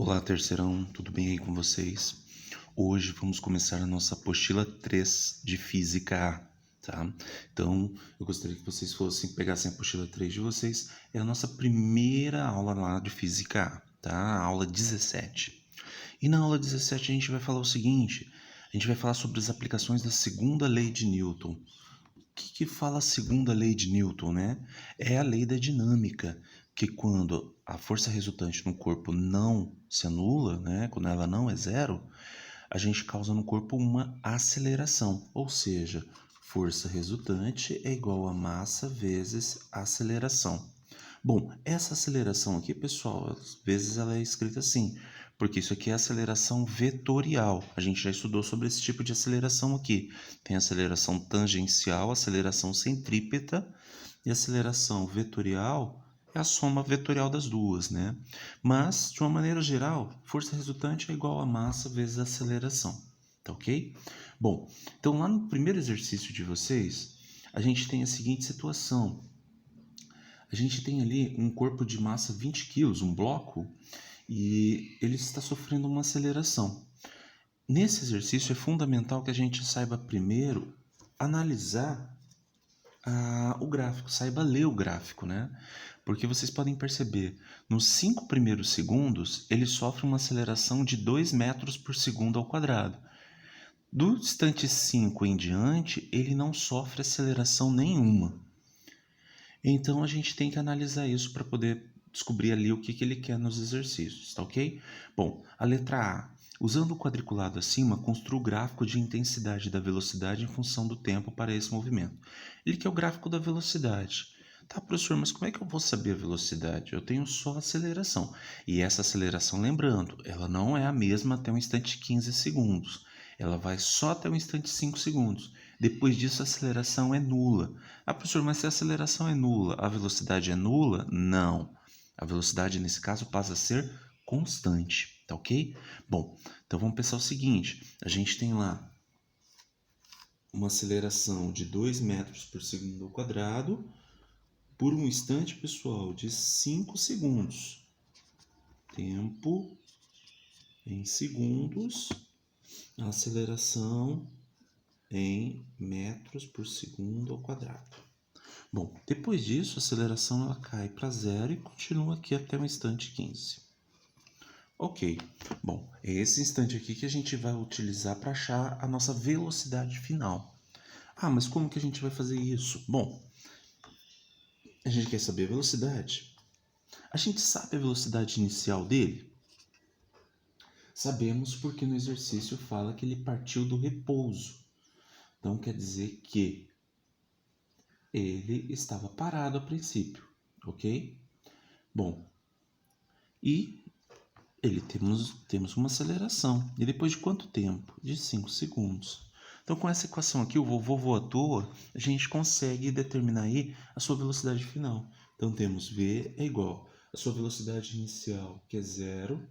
Olá, terceirão, tudo bem aí com vocês? Hoje vamos começar a nossa apostila 3 de Física A, tá? Então, eu gostaria que vocês pegassem a apostila 3 de vocês, é a nossa primeira aula lá de Física A, tá? A aula 17. E na aula 17 a gente vai falar o seguinte, a gente vai falar sobre as aplicações da segunda lei de Newton. O que fala a segunda lei de Newton, né? É a lei da dinâmica, que quando a força resultante no corpo não se anula, né? Quando ela não é zero, a gente causa no corpo uma aceleração, ou seja, força resultante é igual a massa vezes aceleração. Bom, essa aceleração aqui, pessoal, às vezes ela é escrita assim, porque isso aqui é aceleração vetorial. A gente já estudou sobre esse tipo de aceleração aqui. Tem aceleração tangencial, aceleração centrípeta e aceleração vetorial é a soma vetorial das duas, né? Mas, de uma maneira geral, força resultante é igual a massa vezes aceleração, tá ok? Bom, então lá no primeiro exercício de vocês, a gente tem a seguinte situação. A gente tem ali um corpo de massa 20 quilos, um bloco, e ele está sofrendo uma aceleração. Nesse exercício é fundamental que a gente saiba primeiro analisar o gráfico, saiba ler o gráfico, né? Porque vocês podem perceber, nos 5 primeiros segundos, ele sofre uma aceleração de 2 metros por segundo ao quadrado. Do instante 5 em diante, ele não sofre aceleração nenhuma. Então a gente tem que analisar isso para poder descobrir ali o que ele quer nos exercícios, tá ok? Bom, a letra A. Usando o quadriculado acima, construa o gráfico de intensidade da velocidade em função do tempo para esse movimento. Ele quer o gráfico da velocidade. Tá, professor, mas como é que eu vou saber a velocidade? Eu tenho só a aceleração. E essa aceleração, lembrando, ela não é a mesma até o instante 15 segundos. Ela vai só até o instante 5 segundos. Depois disso, a aceleração é nula. Ah, professor, mas se a aceleração é nula, a velocidade é nula? Não. A velocidade, nesse caso, passa a ser constante, tá ok? Bom, então vamos pensar o seguinte. A gente tem lá uma aceleração de 2 metros por segundo ao quadrado por um instante, pessoal, de 5 segundos. Tempo em segundos, a aceleração em metros por segundo ao quadrado. Bom, depois disso, a aceleração ela cai para zero e continua aqui até o instante 15. Ok, bom, é esse instante aqui que a gente vai utilizar para achar a nossa velocidade final. Ah, mas como que a gente vai fazer isso? Bom, a gente quer saber a velocidade. A gente sabe a velocidade inicial dele? Sabemos porque no exercício fala que ele partiu do repouso. Então quer dizer que ele estava parado a princípio, ok? Bom, e temos uma aceleração. E depois de quanto tempo? De 5 segundos. Então, com essa equação aqui, o vovô voa à toa, a gente consegue determinar aí a sua velocidade final. Então, temos V é igual a sua velocidade inicial, que é zero,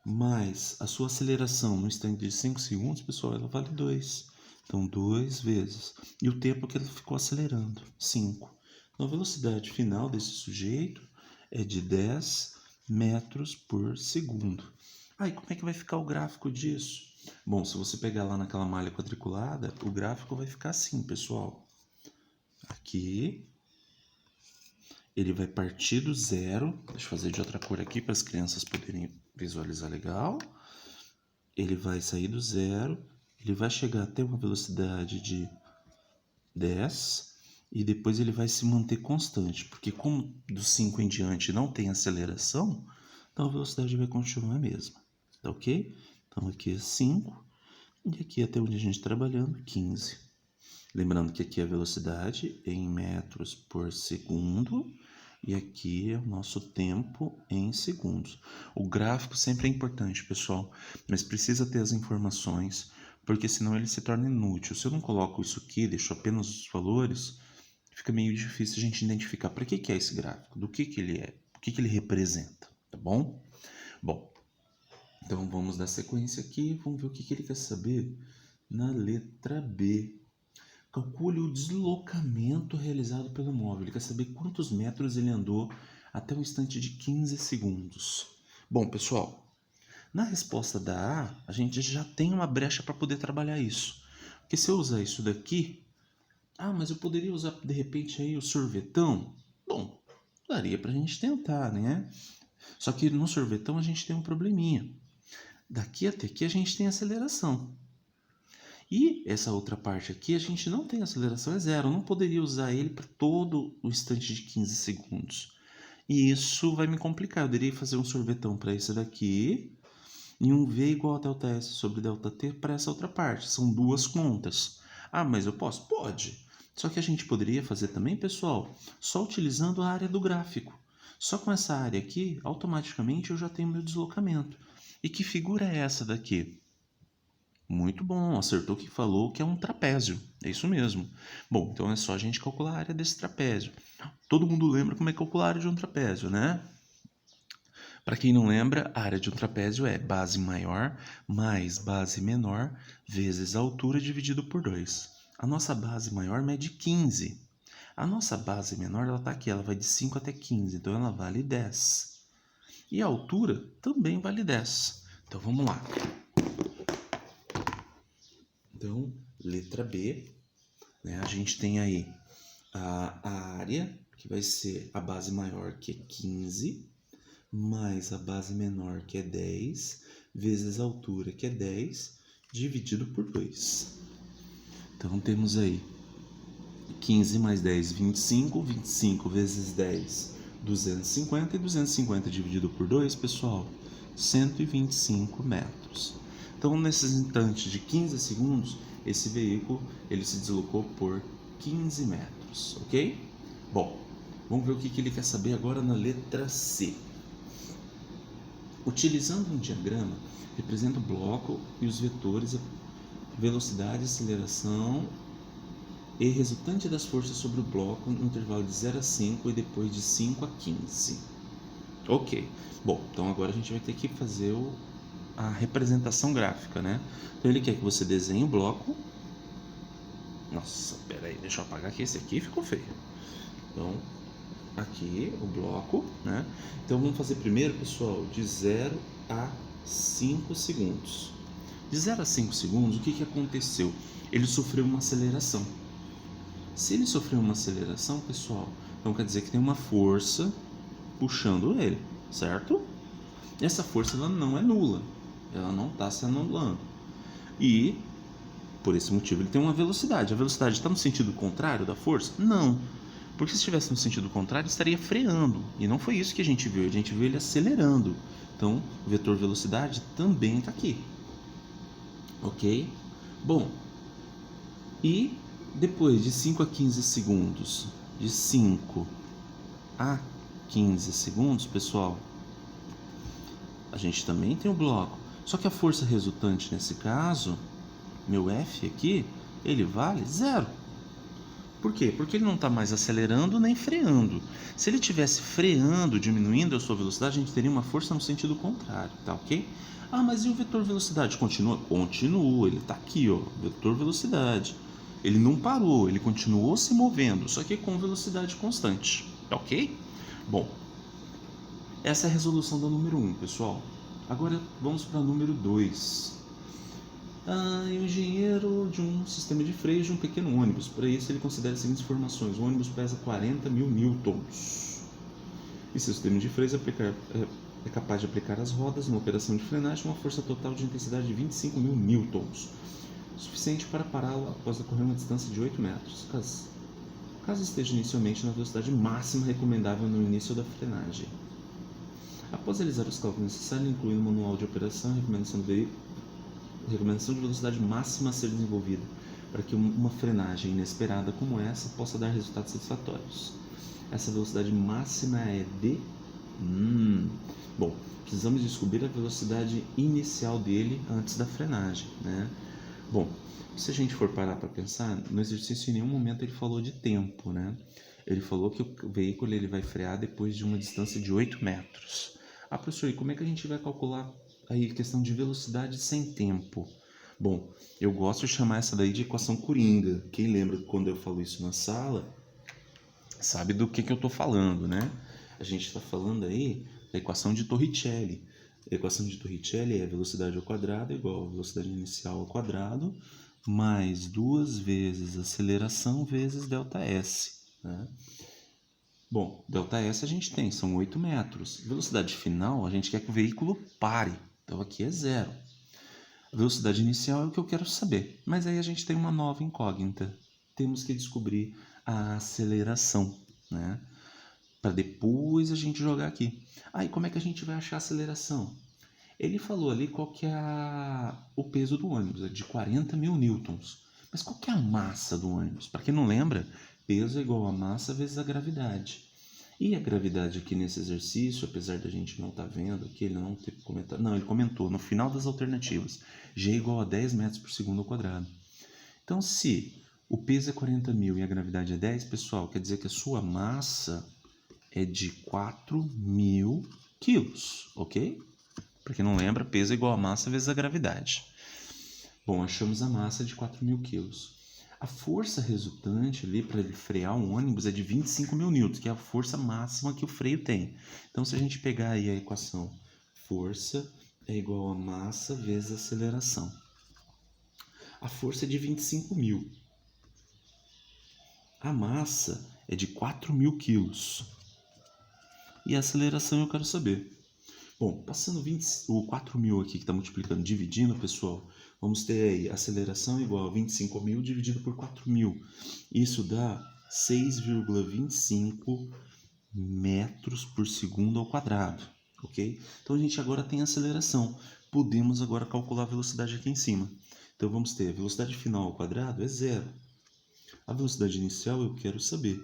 mais a sua aceleração no instante de 5 segundos, pessoal, ela vale 2. Então, 2 vezes. E o tempo que ele ficou acelerando, 5. Então, a velocidade final desse sujeito é de 10 metros por segundo. E como é que vai ficar o gráfico disso? Bom, se você pegar lá naquela malha quadriculada, o gráfico vai ficar assim, pessoal. Aqui, ele vai partir do zero. Deixa eu fazer de outra cor aqui para as crianças poderem visualizar legal. Ele vai sair do zero, ele vai chegar até uma velocidade de 10 e depois ele vai se manter constante, porque como do 5 em diante não tem aceleração, então a velocidade vai continuar a mesma, tá ok? Então aqui é 5 e aqui até onde a gente está trabalhando, 15. Lembrando que aqui é a velocidade em metros por segundo e aqui é o nosso tempo em segundos. O gráfico sempre é importante, pessoal, mas precisa ter as informações, porque senão ele se torna inútil. Se eu não coloco isso aqui, deixo apenas os valores, fica meio difícil a gente identificar para que é esse gráfico, do que ele é, o que ele representa, tá bom? Bom, então vamos dar sequência aqui, vamos ver o que ele quer saber na letra B. Calcule o deslocamento realizado pelo móvel. Ele quer saber quantos metros ele andou até o instante de 15 segundos. Bom, pessoal, na resposta da A, a gente já tem uma brecha para poder trabalhar isso. Porque se eu usar isso daqui, mas eu poderia usar de repente aí o sorvetão? Bom, daria para a gente tentar, né? Só que no sorvetão a gente tem um probleminha. Daqui até aqui a gente tem aceleração. E essa outra parte aqui a gente não tem aceleração, é zero. Eu não poderia usar ele para todo o instante de 15 segundos. E isso vai me complicar. Eu deveria fazer um sorvetão para esse daqui e um V igual a ΔS sobre ΔT para essa outra parte. São duas contas. Mas eu posso? Pode. Só que a gente poderia fazer também, pessoal, só utilizando a área do gráfico. Só com essa área aqui, automaticamente eu já tenho meu deslocamento. E que figura é essa daqui? Muito bom, acertou que falou que é um trapézio. É isso mesmo. Bom, então é só a gente calcular a área desse trapézio. Todo mundo lembra como é calcular a área de um trapézio, né? Para quem não lembra, a área de um trapézio é base maior mais base menor vezes a altura dividido por 2. A nossa base maior mede 15. A nossa base menor, ela está aqui, ela vai de 5 até 15, então ela vale 10. E a altura também vale 10. Então vamos lá. Então, letra B, né? A gente tem aí a área, que vai ser a base maior, que é 15, mais a base menor, que é 10, vezes a altura, que é 10, dividido por 2. Então, temos aí 15 mais 10, 25. 25 vezes 10, 250. E 250 dividido por 2, pessoal, 125 metros. Então, nesses instantes de 15 segundos, esse veículo ele se deslocou por 15 metros, ok? Bom, vamos ver o que ele quer saber agora na letra C. Utilizando um diagrama, representa o bloco e os vetores, velocidade, aceleração e resultante das forças sobre o bloco no intervalo de 0 a 5 e depois de 5 a 15. Ok, bom, então agora a gente vai ter que fazer a representação gráfica, né? Então ele quer que você desenhe o bloco. Nossa, peraí, deixa eu apagar que esse aqui ficou feio. Então, aqui o bloco, né? Então vamos fazer primeiro, pessoal, de 0 a 5 segundos. De 0 a 5 segundos, o que aconteceu? Ele sofreu uma aceleração. Se ele sofreu uma aceleração, pessoal, então quer dizer que tem uma força puxando ele, certo? E essa força ela não é nula, ela não está se anulando. E, por esse motivo, ele tem uma velocidade. A velocidade está no sentido contrário da força? Não. Porque se estivesse no sentido contrário, estaria freando. E não foi isso que a gente viu. A gente viu ele acelerando. Então, o vetor velocidade também está aqui. Ok? Bom, e depois de 5 a 15 segundos, de 5 a 15 segundos, pessoal, a gente também tem o bloco. Só que a força resultante nesse caso, meu F aqui, ele vale 0. Por quê? Porque ele não está mais acelerando nem freando. Se ele estivesse freando, diminuindo a sua velocidade, a gente teria uma força no sentido contrário, tá ok? Mas e o vetor velocidade? Continua? Continua, ele está aqui, ó, vetor velocidade. Ele não parou, ele continuou se movendo, só que com velocidade constante, tá ok? Bom, essa é a resolução da número 1, pessoal. Agora vamos para a número 2. O engenheiro de um sistema de freios de um pequeno ônibus. Para isso, ele considera as seguintes informações. O ônibus pesa 40.000 newtons. E seu sistema de freios é capaz de aplicar às rodas, numa operação de frenagem, uma força total de intensidade de 25.000 newtons, suficiente para pará-lo após ocorrer uma distância de 8 metros, caso esteja inicialmente na velocidade máxima recomendável no início da frenagem. Após realizar os cálculos necessários, incluindo o manual de operação e recomendação de velocidade máxima a ser desenvolvida, para que uma frenagem inesperada como essa possa dar resultados satisfatórios. Essa velocidade máxima é de... Bom, precisamos descobrir a velocidade inicial dele antes da frenagem, né? Bom, se a gente for parar para pensar, no exercício em nenhum momento ele falou de tempo, né? Ele falou que o veículo ele vai frear depois de uma distância de 8 metros. Professor, e como é que a gente vai calcular aí a questão de velocidade sem tempo? Bom, eu gosto de chamar essa daí de equação coringa. Quem lembra quando eu falo isso na sala, sabe do que eu estou falando, né? A gente está falando aí a equação de Torricelli. A equação de Torricelli é velocidade ao quadrado igual a velocidade inicial ao quadrado mais 2 vezes aceleração vezes ΔS. Né? Bom, ΔS a gente tem, são 8 metros. Velocidade final, a gente quer que o veículo pare. Então aqui é 0. A velocidade inicial é o que eu quero saber. Mas aí a gente tem uma nova incógnita. Temos que descobrir a aceleração, né? Para depois a gente jogar aqui. Aí como é que a gente vai achar a aceleração? Ele falou ali qual que é o peso do ônibus, é de 40 mil newtons. Mas qual que é a massa do ônibus? Para quem não lembra, peso é igual a massa vezes a gravidade. E a gravidade aqui nesse exercício, apesar da gente não estar vendo aqui, ele não ter comentado. Não, ele comentou no final das alternativas. G é igual a 10 metros por segundo ao quadrado. Então, se o peso é 40 mil e a gravidade é 10, pessoal, quer dizer que a sua massa é de 4.000 quilos, ok? Para quem não lembra, peso é igual a massa vezes a gravidade. Bom, achamos a massa de 4.000 quilos. A força resultante ali para ele frear um ônibus é de 25 mil newtons, que é a força máxima que o freio tem. Então, se a gente pegar aí a equação, força é igual a massa vezes aceleração. A força é de 25 mil. A massa é de 4.000 quilos. E a aceleração eu quero saber. Bom, passando o 4.000 aqui que está multiplicando, dividindo, pessoal, vamos ter aí aceleração igual a 25.000 dividido por 4.000. Isso dá 6,25 metros por segundo ao quadrado, ok? Então a gente agora tem aceleração. Podemos agora calcular a velocidade aqui em cima. Então vamos ter a velocidade final ao quadrado é 0. A velocidade inicial eu quero saber.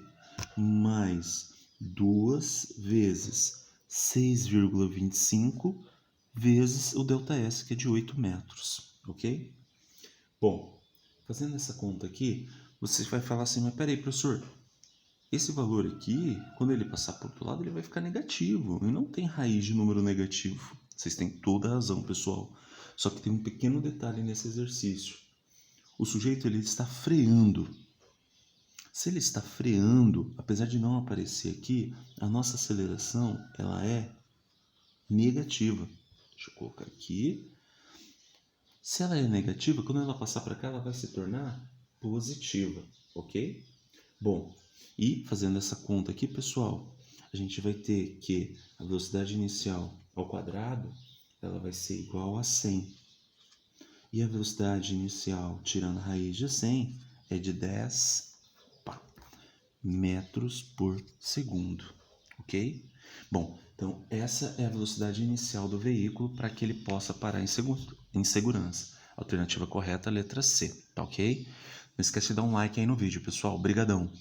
Mais 2 vezes 6,25 vezes o ΔS, que é de 8 metros, ok? Bom, fazendo essa conta aqui, você vai falar assim, mas peraí, professor, esse valor aqui, quando ele passar por outro lado, ele vai ficar negativo, e não tem raiz de número negativo. Vocês têm toda a razão, pessoal. Só que tem um pequeno detalhe nesse exercício. O sujeito ele está freando. Se ele está freando, apesar de não aparecer aqui, a nossa aceleração ela é negativa. Deixa eu colocar aqui. Se ela é negativa, quando ela passar para cá, ela vai se tornar positiva, ok? Bom, e fazendo essa conta aqui, pessoal, a gente vai ter que a velocidade inicial ao quadrado, ela vai ser igual a 100. E a velocidade inicial, tirando a raiz de 100, é de 10 metros por segundo, ok? Bom, então essa é a velocidade inicial do veículo para que ele possa parar em segurança. Alternativa correta, letra C, tá ok? Não esquece de dar um like aí no vídeo, pessoal. Brigadão!